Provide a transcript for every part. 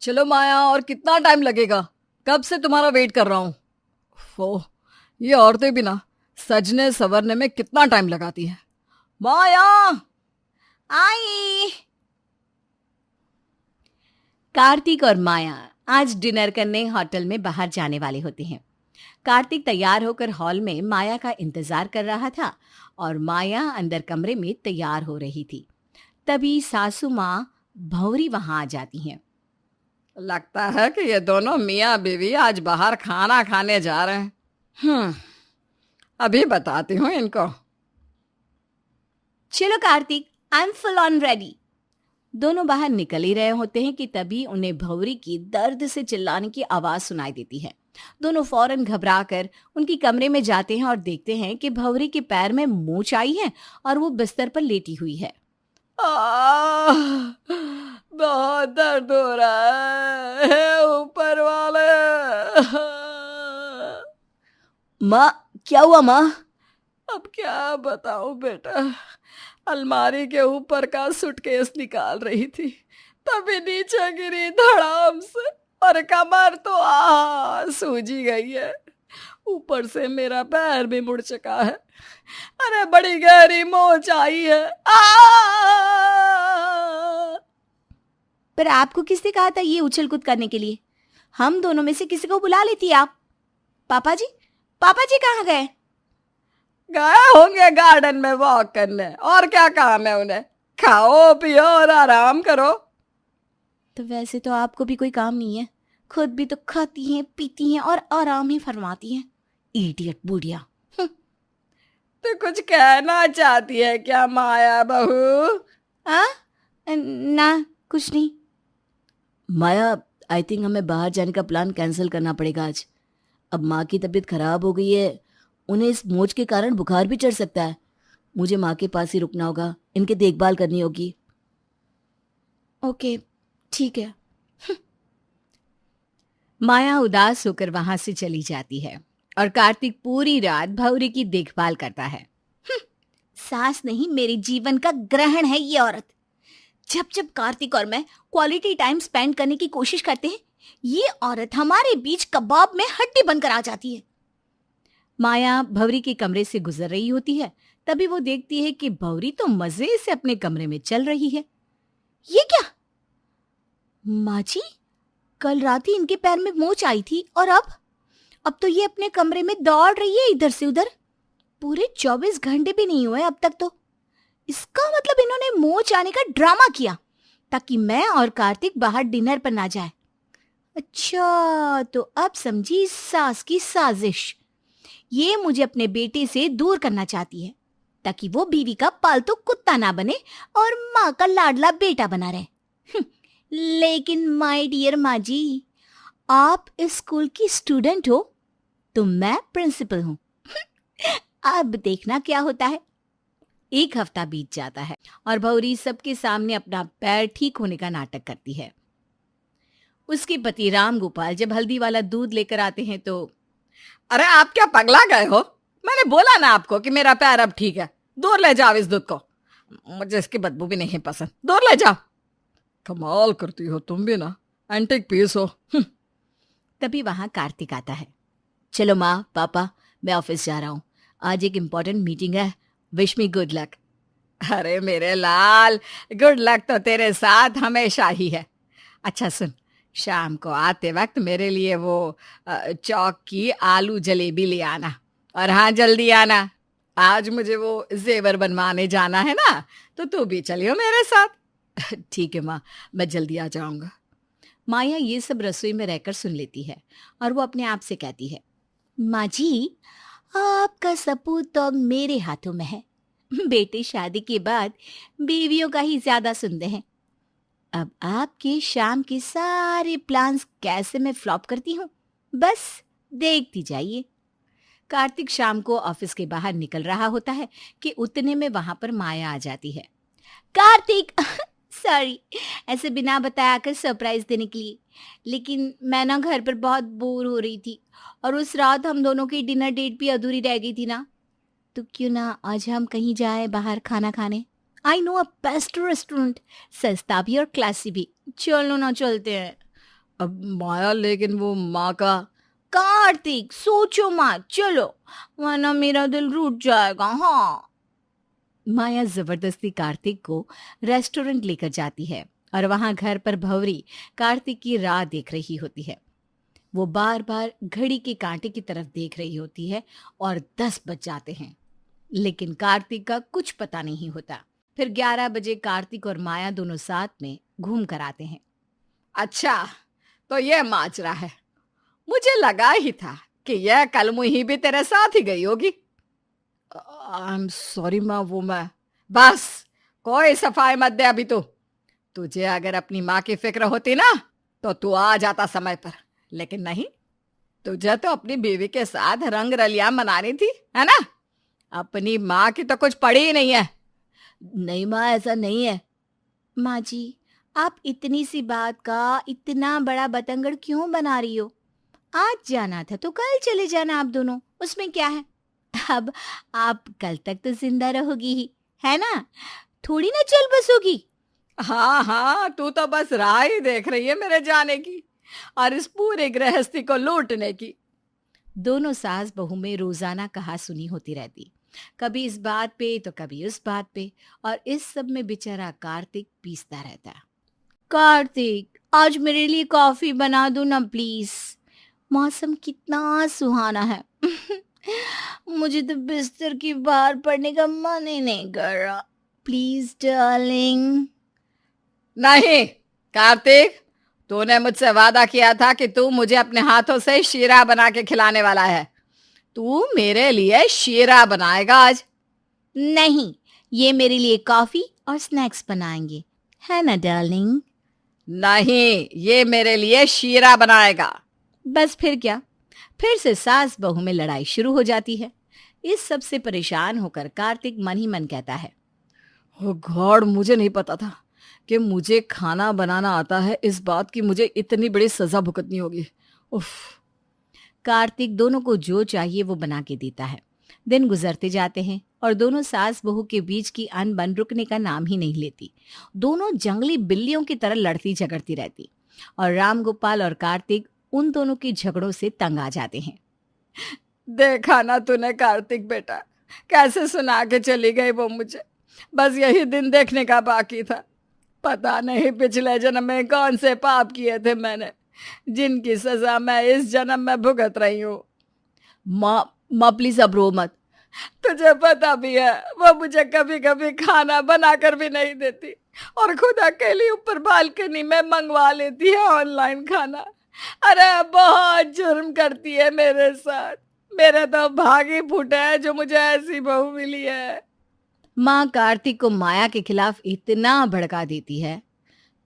चलो माया, और कितना टाइम लगेगा? कब से तुम्हारा वेट कर रहा हूँ। वो ये औरतें भी ना सजने संवरने में कितना टाइम लगाती हैं। माया, आई। कार्तिक और माया आज डिनर करने होटल में बाहर जाने वाले होते हैं। कार्तिक तैयार होकर हॉल में माया का इंतजार कर रहा था और माया अंदर कमरे में तैयार हो रही थी। तभी सासू माँ भौरी वहां आ जाती हैं। लगता है कि ये दोनों मियाँ बीवी आज बाहर खाना खाने जा रहे हैं। अभी बताती हूँ इनको। चलो Kartik, I am full on ready. दोनों बाहर निकल ही रहे होते हैं कि तभी उन्हें भौरी की दर्द से चिल्लाने की आवाज सुनाई देती है। दोनों फौरन घबरा कर उनकी कमरे में जाते हैं और देखते हैं कि भौरी के पैर में मोच आई है और वो बिस्तर पर लेटी हुई है। आह, बहुत दर्द हो रहा है ऊपर वाले। माँ, क्या हुआ माँ? अब क्या बताऊं बेटा, अलमारी के ऊपर का सूटकेस निकाल रही थी, तभी नीचे गिरी धड़ाम से, और कमर तो सूजी गई है। ऊपर से मेरा पैर भी मुड़ चुका है। अरे बड़ी गहरी मोच आई है। पर आपको किसने कहा था ये उछल कूद करने के लिए? हम दोनों में से किसी को बुला लेती आप। पापा जी, पापा जी कहाँ गए? गए होंगे गार्डन में वॉक करने, और क्या काम है उन्हें। खाओ पियो और आराम करो। तो वैसे तो आपको भी कोई काम नहीं है, खुद भी तो खाती हैं पीती हैं और आराम ही फरमाती हैं। इडियट बुढ़िया। तो कुछ कहना चाहती है क्या माया बहू? हाँ? ना, कुछ नहीं। माया, आई थिंक हमें बाहर जाने का प्लान कैंसिल करना पड़ेगा आज। अब माँ की तबीयत खराब हो गई है, उन्हें इस मोच के कारण बुखार भी चढ़ सकता है। मुझे माँ के पास ही रुकना होगा, इनकी देखभाल करनी होगी। ओके, ठीक है। माया उदास होकर वहां से चली जाती है और कार्तिक पूरी रात भौरी की देखभाल करता है। सास नहीं, मेरे जीवन का ग्रहण है ये औरत। जब जब कार्तिक और मैं क्वालिटी टाइम स्पेंड करने की कोशिश करते हैं, ये औरत हमारे बीच कबाब में हड्डी बनकर आ जाती है। माया भौरी के कमरे से गुजर रही होती है, तभी वो देखती है कि भौरी तो मजे से अपने कमरे में चल रही है। ये क्या? माँ जी, कल रात ही इनके पैर में मोच आई थी और अब तो ये अपने कमरे में दौड़ रही है इधर से उधर। पूरे 24 घंटे भी नहीं हुए अब तक तो। इसका मतलब इन्होंने मोच आने का ड्रामा किया ताकि मैं और कार्तिक बाहर डिनर पर ना जाए। अच्छा, तो अब समझी सास की साजिश। ये मुझे अपने बेटे से दूर करना चाहती है ताकि वो बीवी का पालतू कुत्ता ना बने और माँ का लाडला बेटा बना रहे। लेकिन माय डियर माँ जी, आप इस स्कूल की स्टूडेंट हो तो मैं प्रिंसिपल हूँ। अब देखना क्या होता है। एक हफ्ता बीत जाता है और भौरी सबके सामने अपना पैर ठीक होने का नाटक करती है। उसके पति राम गोपाल जब हल्दी वाला दूध लेकर आते हैं तो, अरे आप क्या पगला गए हो? मैंने बोला ना आपको कि मेरा पैर अब ठीक है। दूर ले जाओ इस दूध को, मुझे इसकी बदबू भी नहीं पसंद। दूर ले जाओ। कमाल करती हो तुम भी ना, एंटिक पीस हो। तभी वहां कार्तिक आता है। चलो माँ पापा, मैं ऑफिस जा रहा हूँ, आज एक इम्पोर्टेंट मीटिंग है, विश मी गुड लक। अरे मेरे लाल, गुड लक तो तेरे साथ हमेशा ही है। अच्छा सुन, शाम को आते वक्त मेरे लिए वो चौक की आलू जलेबी ले आना। और हाँ, जल्दी आना, आज मुझे वो जेवर बनवाने जाना है ना, तो तू भी चलियो मेरे साथ। ठीक है माँ, मैं जल्दी आ जाऊंगा। माया ये सब रसोई में रहकर सुन लेती है और वो अपने आप से कहती है, माँ जी, आपका सपूत तो अब मेरे हाथों में है। बेटे शादी के बाद बीवियों का ही ज्यादा सुनते हैं। अब आपके शाम के सारे प्लान्स कैसे मैं फ्लॉप करती हूँ, बस देखती जाइए। कार्तिक शाम को ऑफिस के बाहर निकल रहा होता है कि उतने में वहां पर माया आ जाती है। कार्तिक, सॉरी ऐसे बिना बताया कर सरप्राइज देने के लिए, लेकिन मैं ना घर पर बहुत बोर हो रही थी और उस रात हम दोनों की डिनर डेट भी अधूरी रह गई थी ना, तो क्यों ना आज हम कहीं जाए बाहर खाना खाने। I know a best restaurant, सस्ता भी और क्लासी भी। चलो ना, चलते हैं। अब माया, लेकिन वो माँ का। कार्तिक सोचो मत, चलो वरना मेरा दिल रूठ जाएगा। हाँ। माया जबरदस्ती कार्तिक को रेस्टोरेंट लेकर जाती है और वहां घर पर भंवरी कार्तिक की राह देख रही होती है। वो बार बार घड़ी के कांटे की तरफ देख रही होती है और 10 बज जाते हैं, लेकिन कार्तिक का कुछ पता नहीं होता। फिर 11 बजे कार्तिक और माया दोनों साथ में घूम कर आते हैं। अच्छा, तो ये माजरा है। मुझे लगा ही था कि यह कल मुही भी तेरे साथ ही गई होगी। आई एम सॉरी माँ, वो मैं। बस कोई सफाई मत दे अभी तो। तुझे अगर अपनी माँ की फिक्र होती ना तो तू आ जाता समय पर, लेकिन नहीं। तुझे तो अपनी बीवी के साथ रंग रलियां मनानी थी, है ना? अपनी माँ की तो कुछ पड़ी ही नहीं है। नहीं माँ, ऐसा नहीं है। माँ जी, आप इतनी सी बात का इतना बड़ा बतंगड़ क्यों बना रही हो? आज जाना था तो कल चले जाना आप दोनों, उसमें क्या है? अब आप कल तक तो जिंदा रहोगी ही, है ना? थोड़ी ना चल बसोगी। हाँ हाँ, तू तो बस राह ही देख रही है मेरे जाने की और इस पूरे गृहस्थी को लूटने की। दोनों सास बहू में रोजाना कहा सुनी होती रहती, कभी इस बात पे तो कभी उस बात पे, और इस सब में बेचारा कार्तिक पीसता रहता। कार्तिक, आज मेरे लिए कॉफी बना दो ना प्लीज। मौसम कितना सुहाना है। मुझे तो बिस्तर की बाहर पड़ने का मन ही नहीं कर रहा। Please darling. नहीं कार्तिक, तूने मुझसे वादा किया था कि तू मुझे अपने हाथों से शीरा बना के खिलाने वाला है। तू मेरे लिए शीरा बनाएगा आज? नहीं, ये मेरे लिए कॉफी और स्नैक्स बनाएंगे, है ना डार्लिंग? नहीं, ये मेरे लिए शीरा बनाएगा। बस फिर क्या, फिर से सास बहू में लड़ाई शुरू हो जाती है। इस सब से परेशान होकर कार्तिक मन ही मन कहता है, ओ गॉड, मुझे नहीं पता था कि मुझे खाना बनाना आता है। इस बात की मुझे इतनी बड़ी सजा भुगतनी होगी। उफ। कार्तिक दोनों को जो चाहिए वो बना के देता है। दिन गुजरते जाते हैं और दोनों सास बहू के बीच की अनबन रुकने का नाम ही नहीं लेती। दोनों जंगली बिल्लियों की तरह लड़ती झगड़ती रहती और राम गोपाल और कार्तिक उन दोनों के झगड़ों से तंग आ जाते हैं। देखा ना तूने कार्तिक बेटा, कैसे सुना के चली गई वो मुझे। बस यही दिन देखने का बाकी था। पता नहीं पिछले जन्म में कौन से पाप किए थे मैंने, जिनकी सजा मैं इस जन्म में भुगत रही हूँ। माँ प्लीज अब रो मत। तुझे पता भी है वो मुझे कभी कभी खाना बनाकर भी नहीं देती और खुद अकेली ऊपर बालकनी में मंगवा लेती है ऑनलाइन खाना। अरे बहुत जुर्म करती है मेरे साथ। मेरे तो भागी फूटे है जो मुझे ऐसी बहू मिली है। माँ कार्तिक को माया के खिलाफ इतना भड़का देती है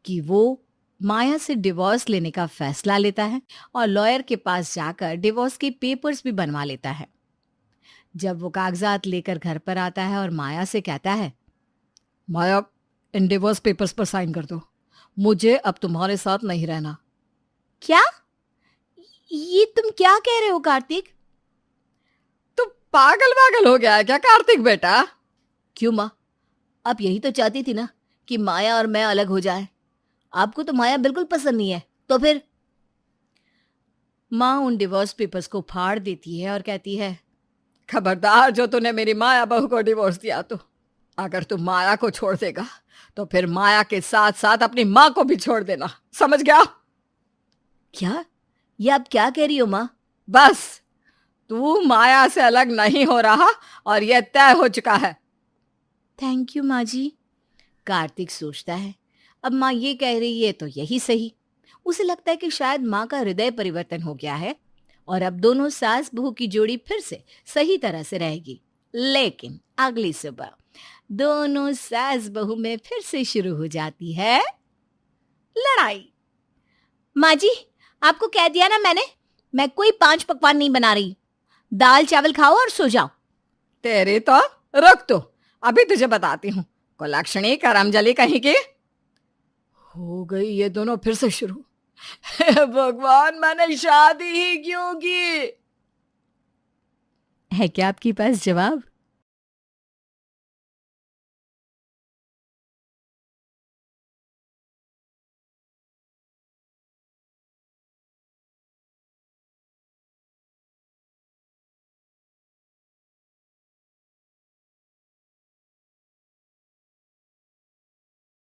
कि वो माया से डिवोर्स लेने का फैसला लेता है और लॉयर के पास जाकर डिवोर्स के पेपर्स भी बनवा लेता है। जब वो कागजात लेकर घर पर आता है और माया से कहता है, माया, इन डिवोर्स पेपर्स पर साइन कर दो। मुझे अब तुम्हारे साथ नहीं रहना। क्या? ये तुम क्या कह रहे हो कार्तिक? तू पागल वागल हो गया है क्या कार्तिक बेटा? क्यों माँ, आप यही तो चाहती थी ना कि माया और मैं अलग हो जाएं। आपको तो माया बिल्कुल पसंद नहीं है, तो फिर? माँ उन डिवोर्स पेपर्स को फाड़ देती है और कहती है, खबरदार, जो तूने मेरी माया बहू को डिवोर्स दिया तो अगर तू माया को छोड़ देगा तो फिर माया के साथ साथ अपनी माँ को भी छोड़ देना, समझ गया? क्या? ये आप क्या कह रही हो माँ? बस तू माया से अलग नहीं हो रहा और यह तय हो चुका है। थैंक यू माँ जी। कार्तिक सोचता है, अब माँ ये कह रही है तो यही सही। उसे लगता है कि शायद माँ का हृदय परिवर्तन हो गया है और अब दोनों सास बहू की जोड़ी फिर से सही तरह से रहेगी। लेकिन अगली सुबह दोनों सास बहू में फिर से शुरू हो जाती है लड़ाई। माँ जी, आपको कह दिया ना मैंने, मैं कोई 5 पकवान नहीं बना रही। दाल चावल खाओ और सो जाओ। तेरी तो रुक, तो अभी तुझे बताती हूँ। कुलक्षणी करमजली कहीं की। हो गई ये दोनों फिर से शुरू। भगवान, मैंने शादी ही क्यों की? है क्या आपके पास जवाब?